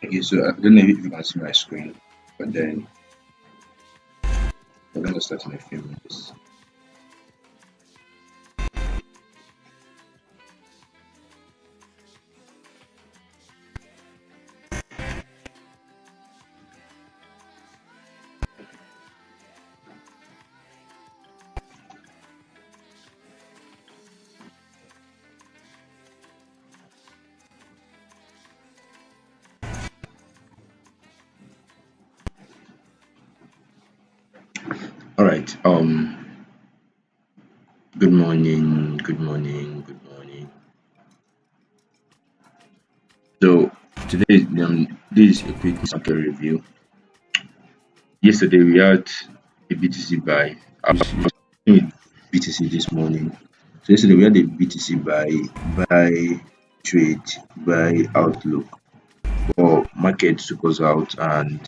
Okay, so I don't know if you can see my screen, but then we're gonna start in a few minutes. All right. Good morning. Good morning. Good morning. So today, this is a quick market review. Yesterday we had a BTC buy. I was in BTC this morning. So yesterday we had a BTC buy trade, buy outlook. Or market took us out, and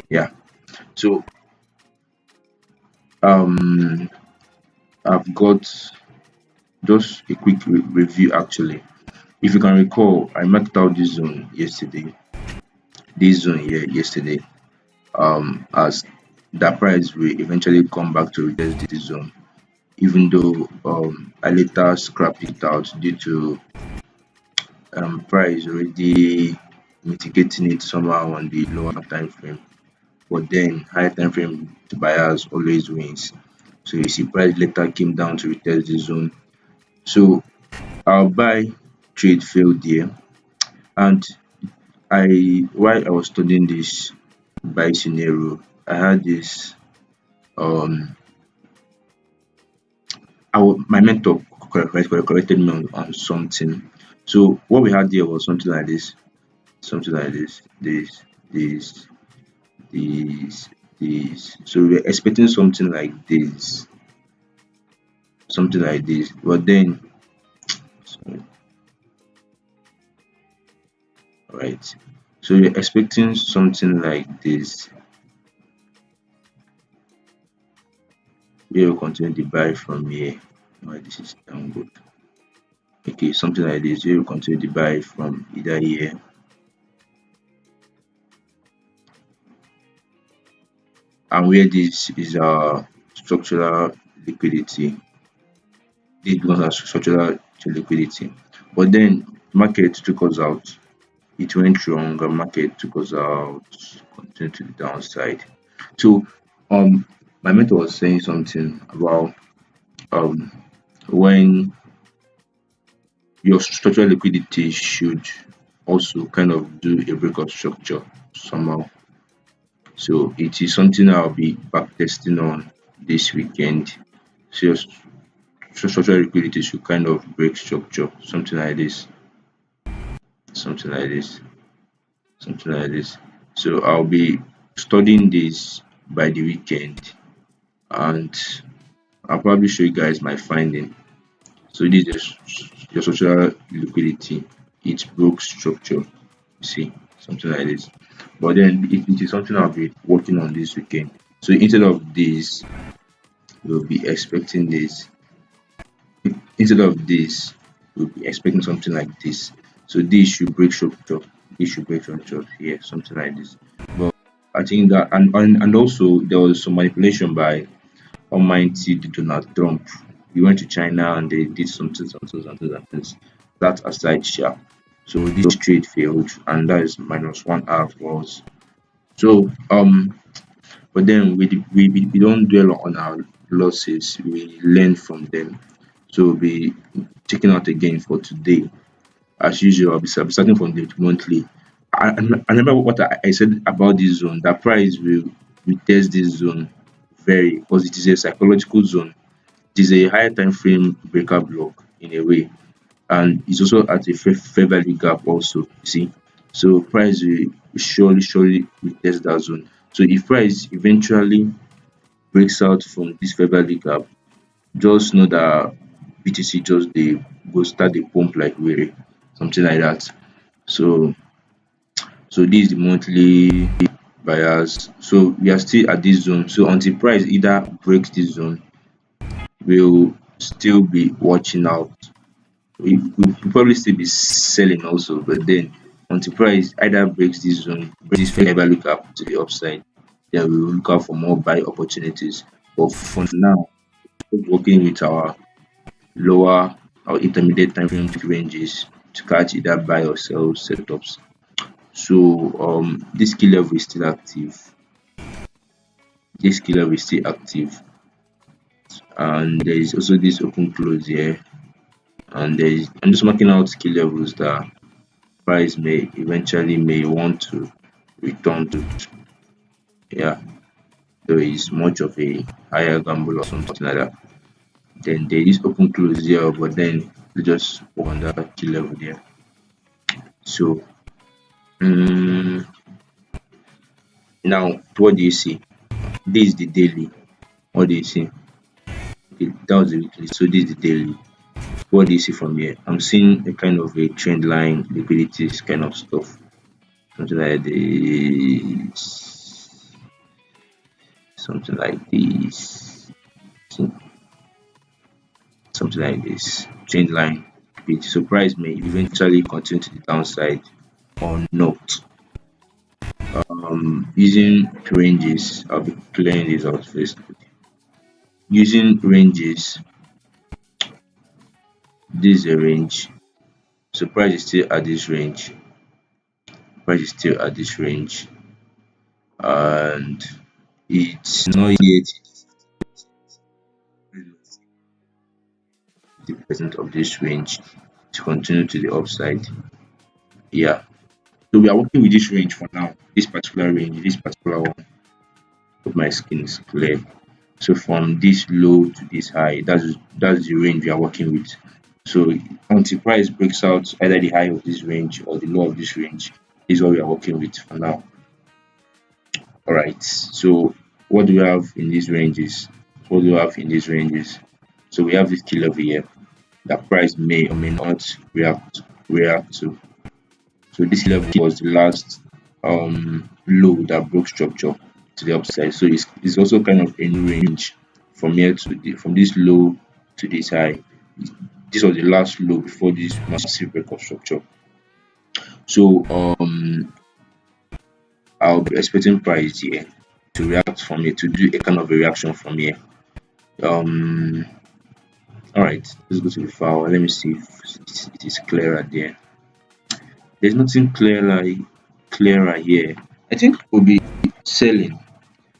yeah. So um, I've got just a quick review actually. If you can recall, I marked out this zone yesterday. This zone here yesterday. As that price will eventually come back to retest this zone, even though I later scrapped it out due to price already mitigating it somehow on the lower time frame. But then higher time frame buyers always wins. So you see price later came down to retest the zone. So our buy trade failed there, and while I was studying this buy scenario, I had this um my mentor corrected me on something. So what we had there was something like this, something like this, this. So we were expecting something like this. But then, sorry, right. So we're expecting something like this. We will continue the buy from here. Why this is down good. Okay, something like this. We will continue the buy from either here, and where this is our structural liquidity. This becomes our structural liquidity. But then market took us out. It went wrong. The market took us out. Continued to the downside. So my mentor was saying something about um when your structural liquidity should also kind of do a breakout structure somehow. So it is something I'll be back testing on this weekend. So your structural liquidity should kind of break structure, something like this, something like this, something like this. So I'll be studying this by the weekend, and I'll probably show you guys my finding. So this is your social liquidity. It broke structure. You see, something like this. But then it is something I'll be working on this weekend. So instead of this, we'll be expecting this. Instead of this, we'll be expecting something like this. So this should break structure. This should break structure here, something like this. But I think that, and also there was some manipulation by Almighty Donald Trump. He went to China and they did something. That aside, sha. So this trade failed, and that is minus 1 hour for us. So but then we don't dwell on our losses. We learn from them. So we'll be checking out again for today. As usual, I'll be starting from the monthly. I remember what I said about this zone. That price will test this zone very, because it is a psychological zone. It is a higher time frame breaker block in a way, and it's also at a fair value gap also. You see, so price will surely will test that zone. So if price eventually breaks out from this fair value gap, just know that BTC just dey go start dey pump like were, something like that. So this is the monthly bias. So we are still at this zone. So until price either breaks this zone, we'll still be watching out. We will probably still be selling also, but then until price either breaks this zone, breaks this fair value gap to the upside, then we will look out for more buy opportunities. But for now, we're working with our lower or intermediate time frame ranges to catch either buy or sell setups. So this key level is still active. This key level is still active, and there is also this open close here. And there is, I'm just marking out key levels that price may eventually may want to return to. Yeah, there is much of a higher gamble or something like that. Then there is open close here, but then we just work on that key level there. So um, now what do you see? This is the daily. What do you see? Okay, that was the weekly. So this is the daily. What do you see from here? I'm seeing a kind of a trend line, liquidities kind of stuff. Something like this. Something like this. Something like this. Trend line. Which surprise may eventually continue to the downside or not. Using ranges, I'll be clearing this out first. Using ranges, this is a range. So price is still at this range. Price is still at this range, and it's not yet 50% of this range to continue to the upside. Yeah. So we are working with this range for now. This particular range, this particular one. Hope my skin is clear. So from this low to this high, that's the range we are working with. So until price breaks out either the high of this range or the low of this range is what we are working with for now. All right. So what do we have in these ranges? What do we have in these ranges? So we have this key level here that price may or may not react to. So this level was the last low that broke structure to the upside. So it's also kind of a new range from here to from this low to this high. This was the last low before this massive break of structure. So I'll be expecting price here to react from here, to do a kind of a reaction from here. Um all right, let's go to the file. Let me see if it is clearer there. There's nothing clearer here. I think we'll be selling.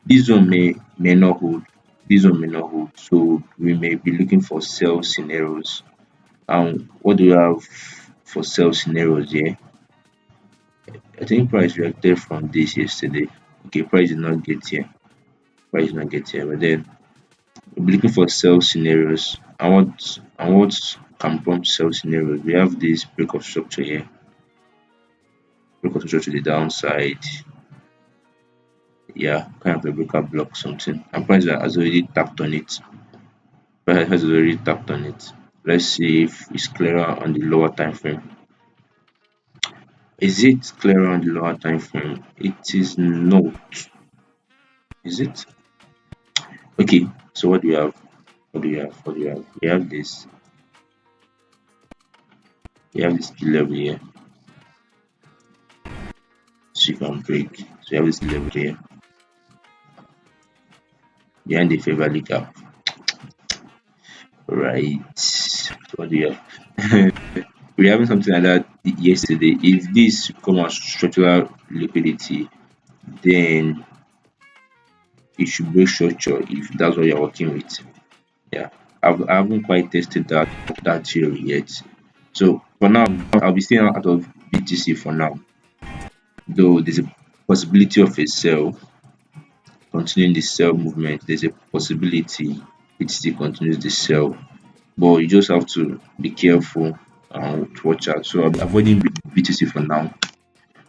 This one may not hold. This one may not hold. So we may be looking for sell scenarios. What do we have for sell scenarios here? I think price reacted from this yesterday. Okay, price did not get here. Price did not get here, but then we'll be looking for sell scenarios. And what can prompt sell scenarios? We have this break of structure here. Break of structure to the downside. Yeah, kind of a breaker block something. And price has already tapped on it. Price has already tapped on it. Let's see if it's clearer on the lower time frame. Is it clearer on the lower time frame? It is not. Is it? Okay, so what do we have? What do we have? What do we have? We have this. We have this key level here. So you can break. So we have this level here. Behind the fair value gap. Right. So what do you have? We're having something like that yesterday. If this come as structural liquidity, then it should break structure if that's what you're working with. Yeah, I haven't quite tested that theory yet. So for now, I'll be staying out of BTC for now. Though there's a possibility of a sell, continuing the sell movement. There's a possibility it still continues the sell, but you just have to be careful and watch out. So I'm avoiding BTC for now.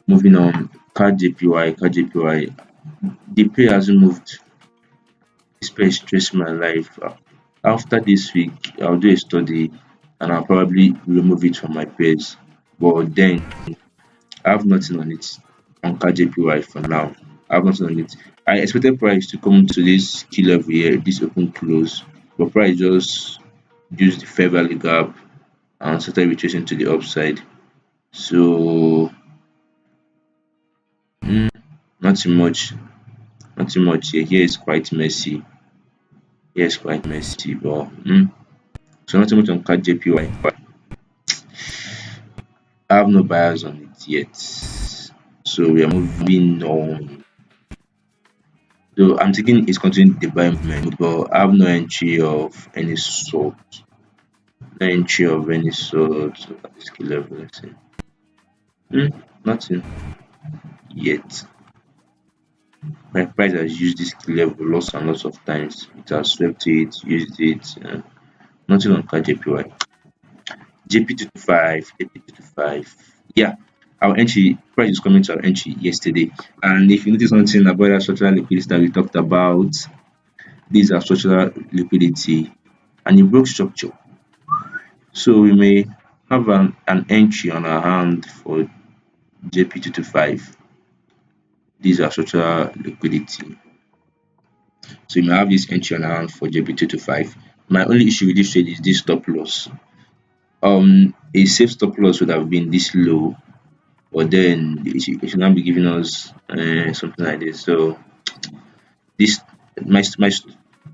Moving on, CAD JPY. The pair hasn't moved. This pair is stressing my life. After this week, I'll do a study and I'll probably remove it from my pairs. But then I have nothing on it on CAD JPY for now. I have nothing on it. I expected price to come to this key level here, this open close, but price just used the fair value gap and started retracing to the upside. So Nothing much, nothing much here. Here is quite messy. Here is quite messy, but so nothing much on CAD JPY. I have no buyers on it yet. So we are moving on. So I'm thinking it's continuing the buy movement, but I have no entry of any sort. No entry of any sort at this key level. Let's see. Nothing yet. My price has used this key level lots and lots of times. It has swept it, used it. Nothing on CAD JPY. JP225, JP225. Yeah, our entry price is coming to our entry yesterday. And if you notice something about that structural liquidity that we talked about, these are structural liquidity and it broke structure. So we may have an entry on our hand for JP225. These are structural liquidity. So you may have this entry on our hand for JP225. My only issue with this trade is this stop loss. A safe stop loss would have been this low, but then it should not be giving us something like this. So this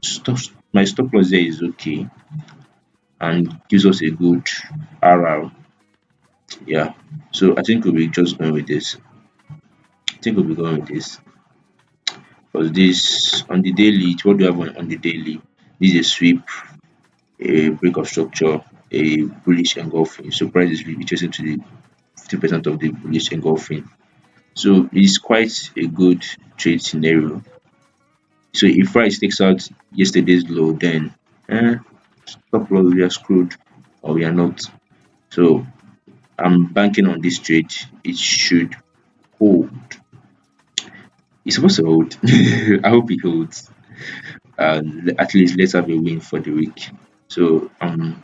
stop my stop loss there is okay and gives us a good RR. Yeah. So I think we'll be just going with this. I think we'll be going with this. Because this on the daily, what do we have on the daily? This is a sweep, a break of structure, a bullish engulfing. So price is retracing to the 50% of the bullish engulfing. So it's quite a good trade scenario. So if price takes out yesterday's low, then stop loss we are screwed or we are not. So I'm banking on this trade. It should hold. It's supposed to hold. I hope it holds. At least let's have a win for the week. So I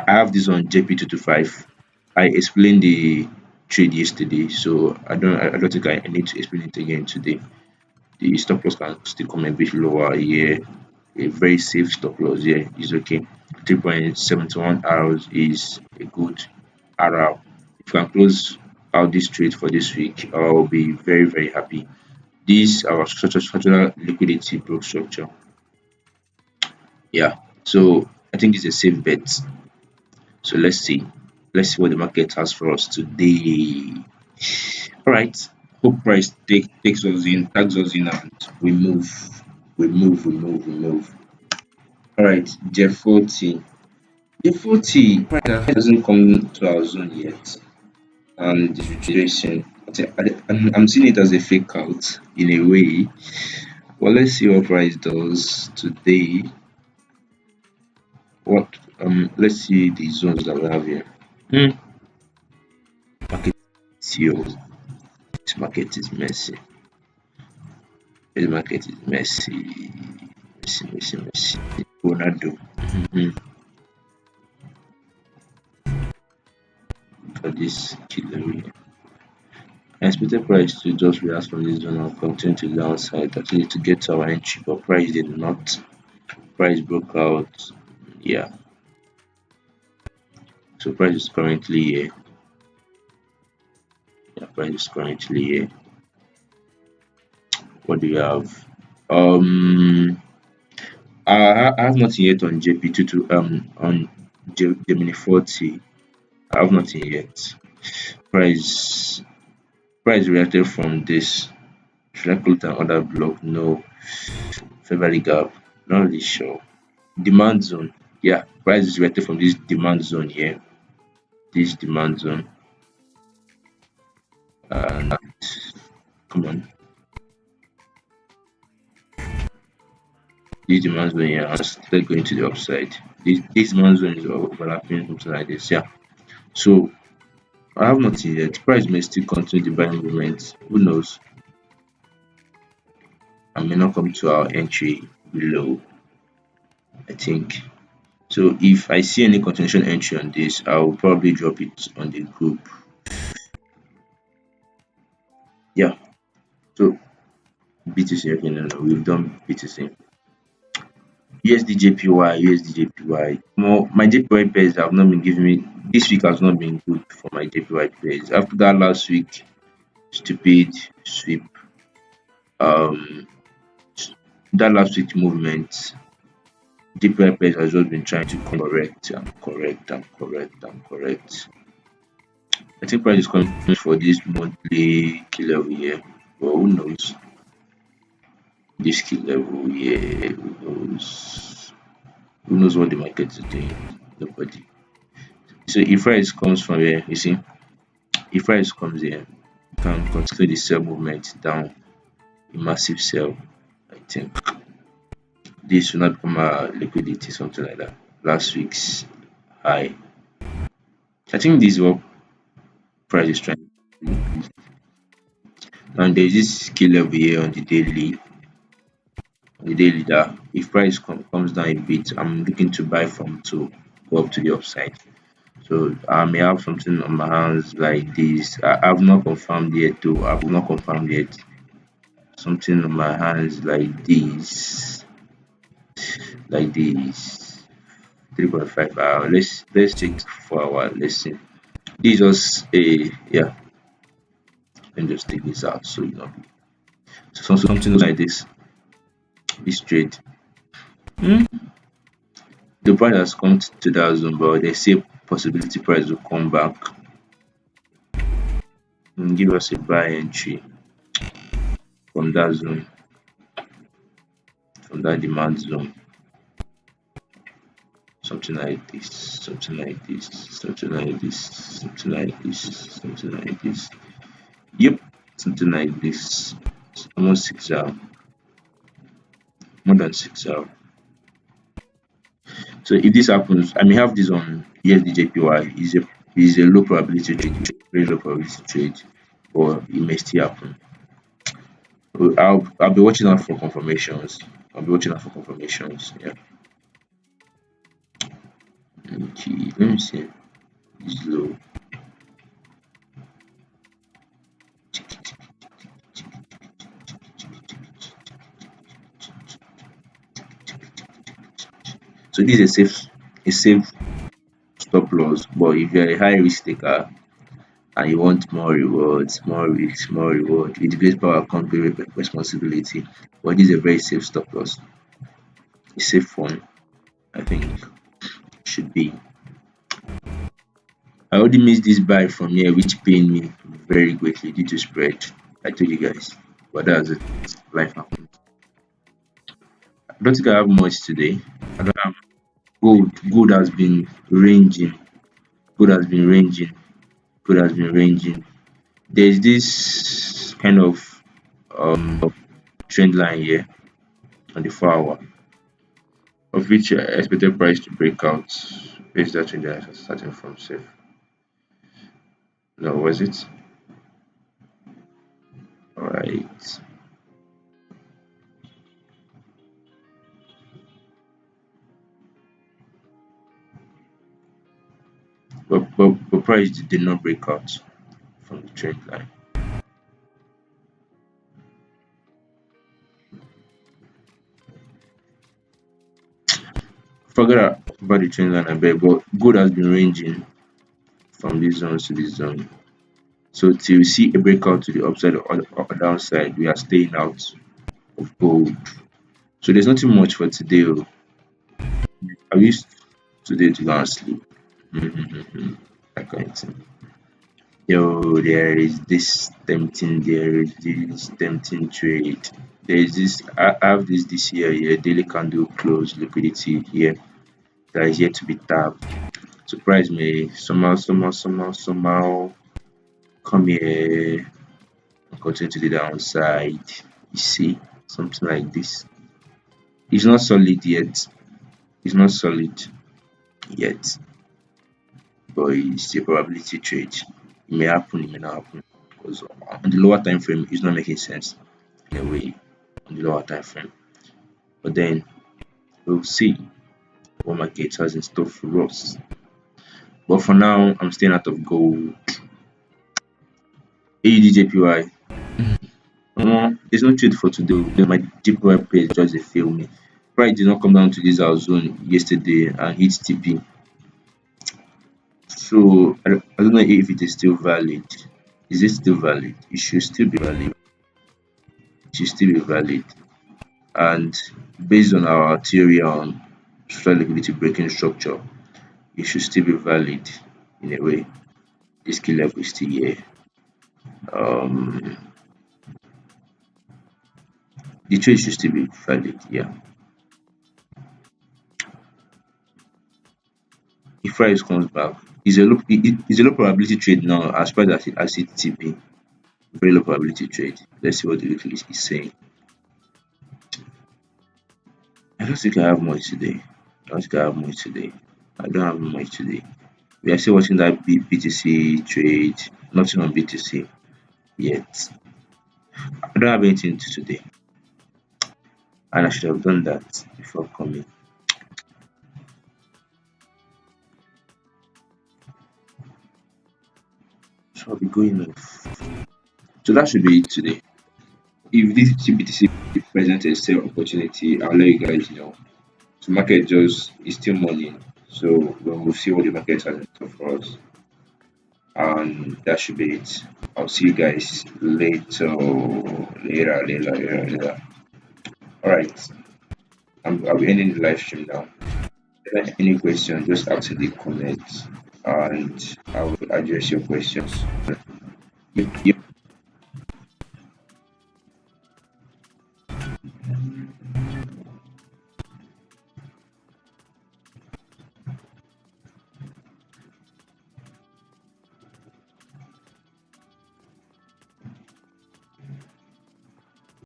have this on JP225. I explained the trade yesterday, so I don't think I need to explain it again today. The stop loss can still come a bit lower here. A very safe stop loss here is okay. 3.71 hours is a good RR. If you can close out this trade for this week, I'll be very, very happy. This our structural liquidity broke structure. Yeah, so I think it's a safe bet. So let's see. Let's see what the market has for us today. All right. Hope price takes us in, tags us in, and we move. We move. All right. Jeff 40. Jeff 40 hasn't come to our zone yet, and the situation. I'm seeing it as a fake out in a way. Well, let's see what price does today. What let's see the zones that we have here. Market is yours. This market is messy. This market is messy. Messy. Ronaldo. For this killer here. I expected price to just react from this zone and continue to the downside, at least to get to our entry, but price did not. Price broke out. Yeah. So price is currently here. Yeah, price is currently here. What do you have? I have nothing yet on JP22 on Gemini 40. I have nothing yet. Price reacted from this. Should I close another block? No. February gap. Not really sure. Demand zone. Yeah, price is reacted from this demand zone here. This demand zone. And come on. This demand zone here and start going to the upside. This demand zone is overlapping something like this. Yeah. So I have nothing yet. Price may still continue the buying movement. Who knows? I may not come to our entry below. I think. So if I see any continuation entry on this, I will probably drop it on the group. Yeah. So BTC, okay, no, we've done BTC. USD JPY. More my JPY pairs have not been giving me this week has not been good for my JPY pairs. After that last week, stupid sweep. Um, that last week movement, DPI players has just been trying to correct and correct and correct and correct. I think price is coming for this monthly key level here, but who knows? This key level here, who knows? Who knows what the market is doing? Nobody. So if price comes from here, you see, if price comes here, you can consider the sell movement down, a massive sell. I think this will not become a liquidity, something like that. Last week's high. I think this is what price is trying to do. And there's this key level here on the daily that if price comes down a bit, I'm looking to buy from to go up to the upside. So I may have something on my hands like this. I've not confirmed yet though. I've not confirmed yet. Something on my hands like this. Like this. 3.5 hour. Let's take 4 hour. Let's see. This is just a yeah. Let me just take this out so you know. So something like this. This trade. The price has come to that zone, but they say possibility price will come back and give us a buy entry from that zone, from that demand zone. Something like this, something like this, something like this, something like this, something like this. Yep, something like this. It's almost 6 hours, more than 6 hours. So if this happens, I may have this on USDJPY. Is a low probability trade, very low probability trade, but it may still happen. So I'll be watching out for confirmations. I'll be watching out for confirmations. Yeah. Okay, let me see. It's low. So this is a safe stop loss, but if you're a high risk taker and you want more rewards, more risks, more reward, with great power comes great responsibility. But this is a very safe stop loss. A safe one, I think, should be. I already missed this buy from here, which pained me very greatly due to spread. I told you guys, but that's it. Life happens. I don't think I have much today. I don't have gold. Gold has been ranging. Gold has been ranging. Gold has been ranging. There's this kind of trend line here on the 4 hour, of which I expected price to break out. Where's that trend line starting from? Safe. No, was it? All right. But price did not break out from the trend line. Forget about the trend line, I bet, but gold has been ranging from this zone to this zone. So till we see a breakout to the upside or downside, we are staying out of gold. So there's nothing much for today. Oh. I used today to go and sleep. That kind of thing. Yo, there is this tempting trade. There is this, I have this here, daily candle close liquidity here that is yet to be tapped. Surprise me, somehow come here and continue to the downside. You see, something like this. It's not solid yet. It's not solid yet, but it's a probability trade. It may happen, it may not happen. Because on the lower time frame, it's not making sense in a way on the lower time frame. But then we'll see what market has in store for us. But for now, I'm staying out of gold. AUDJPY. There's no trade for today. My JPY page just fail me. Price did not come down to this our zone yesterday and hit TP. So I don't know if it is still valid. Is it still valid? It should still be valid. It should still be valid. And based on our theory on social liquidity breaking structure, it should still be valid in a way. This key level is still here. Um, the trade should still be valid, yeah. If price comes back, it's a low probability trade now as far as it TP. Very low probability trade. Let's see what the weekly is saying. I don't think I have much today. I don't think I have much today. I don't have much today. We are still watching that BTC trade. Nothing on BTC yet. I don't have anything to today, and I should have done that before coming. So I'll be going off. So that should be it today. If this BTC presents a sale opportunity, I'll let you guys know. So market just is still morning. So we'll see what the market has in store for us. And that should be it. I'll see you guys later. Alright. I'll be ending the live stream now. If you have any questions, just ask in the comments and I will address your questions. Yep.